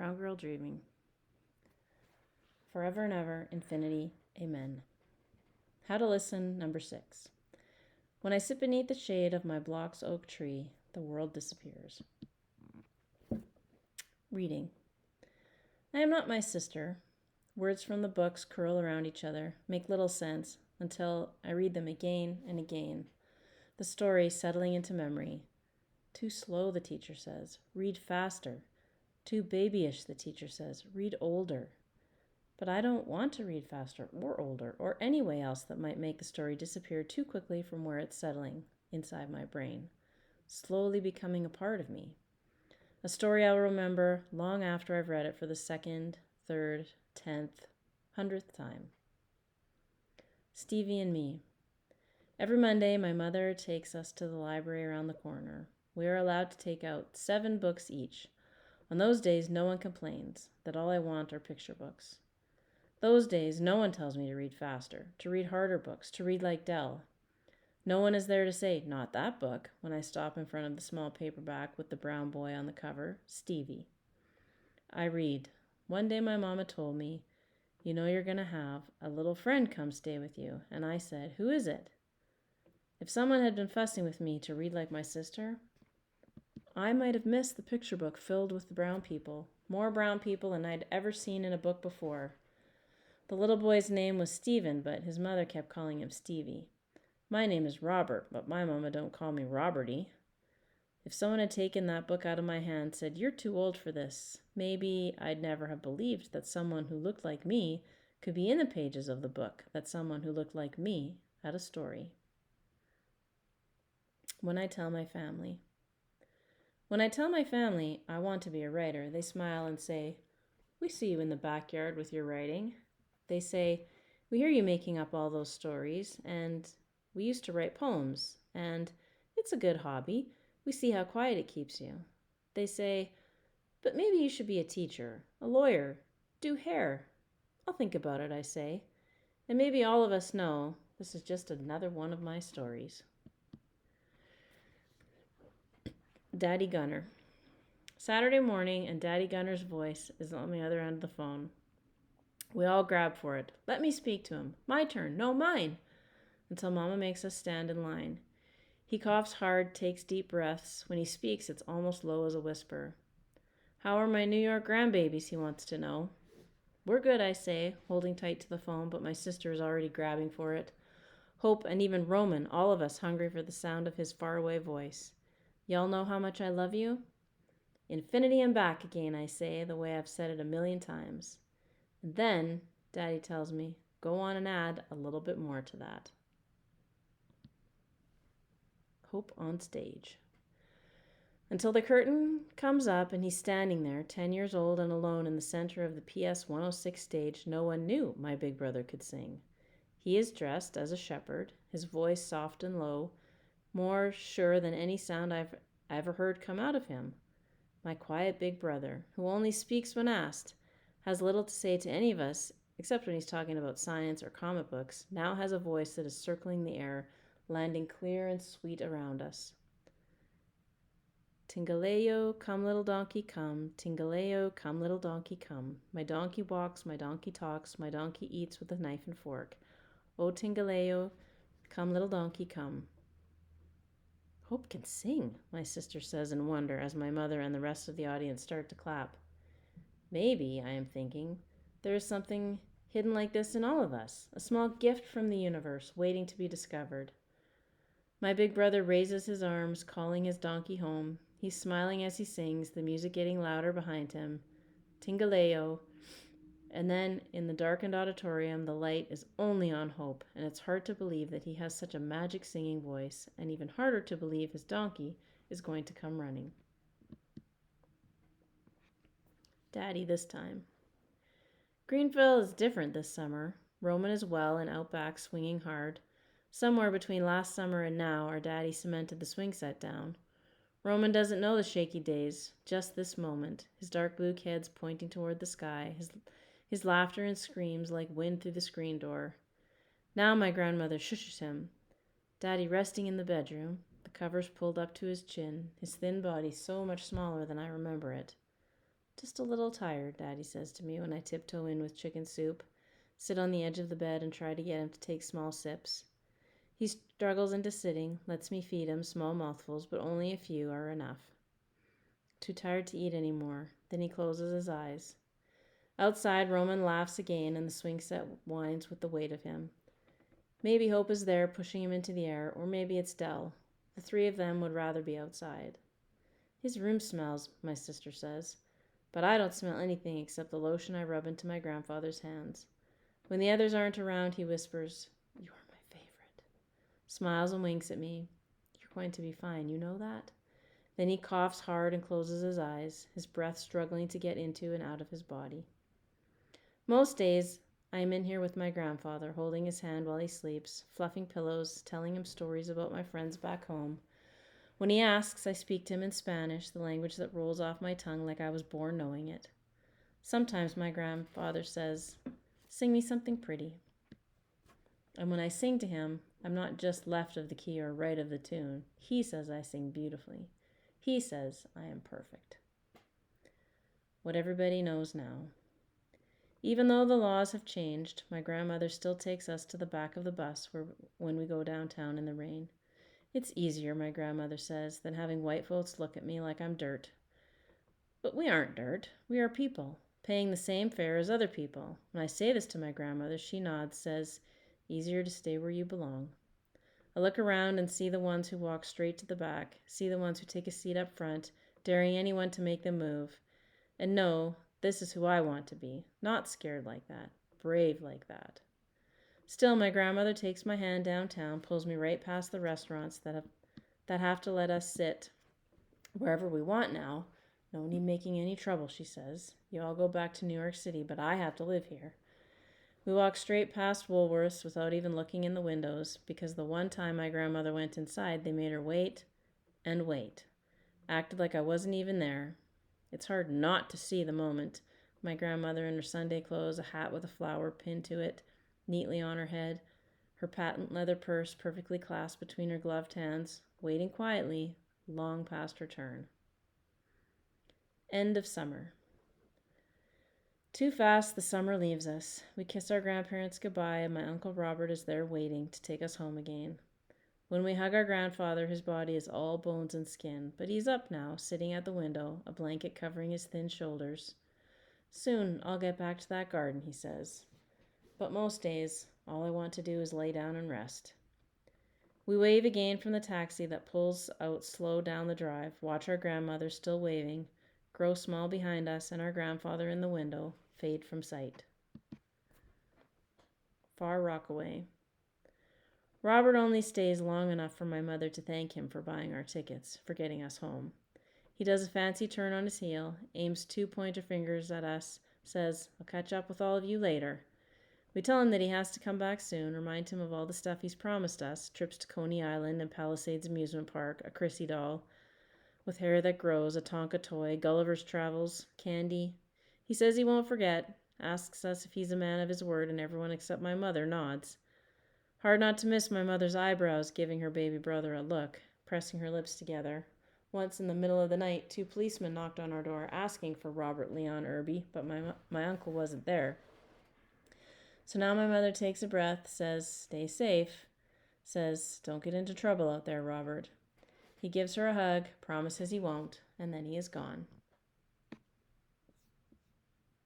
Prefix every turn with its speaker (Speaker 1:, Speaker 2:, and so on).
Speaker 1: Brown Girl Dreaming. Forever and ever, infinity, amen. How to listen, number 6. When I sit beneath the shade of my block's oak tree, the world disappears. Reading. I am not my sister. Words from the books curl around each other, make little sense, until I read them again and again. The story settling into memory. Too slow, the teacher says. Read faster. Too babyish, the teacher says. Read older. But I don't want to read faster or older or any way else that might make the story disappear too quickly from where it's settling inside my brain, slowly becoming a part of me. A story I'll remember long after I've read it for the 2nd, 3rd, 10th, 100th time. Stevie and me. Every Monday, my mother takes us to the library around the corner. We are allowed to take out 7 books each. On those days, no one complains that all I want are picture books. Those days, no one tells me to read faster, to read harder books, to read like Dell. No one is there to say, not that book, when I stop in front of the small paperback with the brown boy on the cover, Stevie. I read. One day my mama told me, you know you're going to have a little friend come stay with you. And I said, who is it? If someone had been fussing with me to read like my sister, I might have missed the picture book filled with the brown people, more brown people than I'd ever seen in a book before. The little boy's name was Stephen, but his mother kept calling him Stevie. My name is Robert, but my mama don't call me Roberty. If someone had taken that book out of my hand and said, you're too old for this, maybe I'd never have believed that someone who looked like me could be in the pages of the book, that someone who looked like me had a story. When I tell my family. When I tell my family I want to be a writer, they smile and say, we see you in the backyard with your writing. They say, we hear you making up all those stories, and we used to write poems, and it's a good hobby. We see how quiet it keeps you. They say, but maybe you should be a teacher, a lawyer, do hair. I'll think about it, I say. And maybe all of us know this is just another one of my stories. Daddy Gunner. Saturday morning, and Daddy Gunner's voice is on the other end of the phone. We all grab for it. Let me speak to him. My turn. No, mine. Until Mama makes us stand in line. He coughs hard, takes deep breaths. When he speaks, it's almost low as a whisper. How are my New York grandbabies, he wants to know. We're good, I say, holding tight to the phone, but my sister is already grabbing for it. Hope and even Roman, all of us hungry for the sound of his faraway voice. Y'all know how much I love you? Infinity and back again, I say, the way I've said it 1,000,000 times. And then, Daddy tells me, go on and add a little bit more to that. Hope on stage. Until the curtain comes up and he's standing there, 10 years old and alone in the center of the PS 106 stage, no one knew my big brother could sing. He is dressed as a shepherd, his voice soft and low, more sure than any sound I've ever heard come out of him. My quiet big brother, who only speaks when asked, has little to say to any of us, except when he's talking about science or comic books, now has a voice that is circling the air, landing clear and sweet around us. Tingaleo, come little donkey, come. Tingaleo, come little donkey, come. My donkey walks, my donkey talks, my donkey eats with a knife and fork. O Tingaleo, come little donkey, come. Hope can sing, my sister says in wonder as my mother and the rest of the audience start to clap. Maybe, I am thinking, there is something hidden like this in all of us, a small gift from the universe waiting to be discovered. My big brother raises his arms, calling his donkey home. He's smiling as he sings, the music getting louder behind him. Tingaleo. And then, in the darkened auditorium, the light is only on Hope, and it's hard to believe that he has such a magic singing voice, and even harder to believe his donkey is going to come running. Daddy this time. Greenville is different this summer. Roman is well and out back swinging hard. Somewhere between last summer and now, our daddy cemented the swing set down. Roman doesn't know the shaky days, just this moment, his dark blue kids pointing toward the sky, his laughter and screams like wind through the screen door. Now my grandmother shushes him. Daddy resting in the bedroom, the covers pulled up to his chin, his thin body so much smaller than I remember it. Just a little tired, Daddy says to me when I tiptoe in with chicken soup, sit on the edge of the bed and try to get him to take small sips. He struggles into sitting, lets me feed him small mouthfuls, but only a few are enough. Too tired to eat anymore. Then he closes his eyes. Outside, Roman laughs again, and the swing set whines with the weight of him. Maybe Hope is there, pushing him into the air, or maybe it's Dell. The three of them would rather be outside. His room smells, my sister says, but I don't smell anything except the lotion I rub into my grandfather's hands. When the others aren't around, he whispers, "You are my favorite," smiles and winks at me. "You're going to be fine, you know that?" Then he coughs hard and closes his eyes, his breath struggling to get into and out of his body. Most days, I am in here with my grandfather, holding his hand while he sleeps, fluffing pillows, telling him stories about my friends back home. When he asks, I speak to him in Spanish, the language that rolls off my tongue like I was born knowing it. Sometimes my grandfather says, "Sing me something pretty." And when I sing to him, I'm not just left of the key or right of the tune. He says I sing beautifully. He says I am perfect. What everybody knows now. Even though the laws have changed, my grandmother still takes us to the back of the bus when we go downtown in the rain. It's easier, my grandmother says, than having white folks look at me like I'm dirt. But we aren't dirt. We are people, paying the same fare as other people. When I say this to my grandmother, she nods, says, "Easier to stay where you belong." I look around and see the ones who walk straight to the back, see the ones who take a seat up front, daring anyone to make them move, and know this is who I want to be, not scared like that, brave like that. Still, my grandmother takes my hand downtown, pulls me right past the restaurants that have to let us sit wherever we want now. "No need making any trouble," she says. "You all go back to New York City, but I have to live here." We walk straight past Woolworths without even looking in the windows, because the one time my grandmother went inside, they made her wait and wait. Acted like I wasn't even there. It's hard not to see the moment. My grandmother in her Sunday clothes, a hat with a flower pinned to it neatly on her head, her patent leather purse perfectly clasped between her gloved hands, waiting quietly, long past her turn. End of summer. Too fast the summer leaves us. We kiss our grandparents goodbye, and my Uncle Robert is there waiting to take us home again. When we hug our grandfather, his body is all bones and skin, but he's up now, sitting at the window, a blanket covering his thin shoulders. "Soon I'll get back to that garden," he says. But most days, all I want to do is lay down and rest. We wave again from the taxi that pulls out slow down the drive, watch our grandmother still waving, grow small behind us, and our grandfather in the window fade from sight. Far Rockaway. Robert only stays long enough for my mother to thank him for buying our tickets, for getting us home. He does a fancy turn on his heel, aims two pointer fingers at us, says, "I'll catch up with all of you later." We tell him that he has to come back soon, remind him of all the stuff he's promised us, trips to Coney Island and Palisades Amusement Park, a Chrissy doll with hair that grows, a Tonka toy, Gulliver's Travels, candy. He says he won't forget, asks us if he's a man of his word, and everyone except my mother nods. Hard not to miss my mother's eyebrows giving her baby brother a look, pressing her lips together. Once in the middle of the night, 2 policemen knocked on our door asking for Robert Leon Irby, but my uncle wasn't there. So now my mother takes a breath, says, "Stay safe," says, "Don't get into trouble out there, Robert." He gives her a hug, promises he won't, and then he is gone.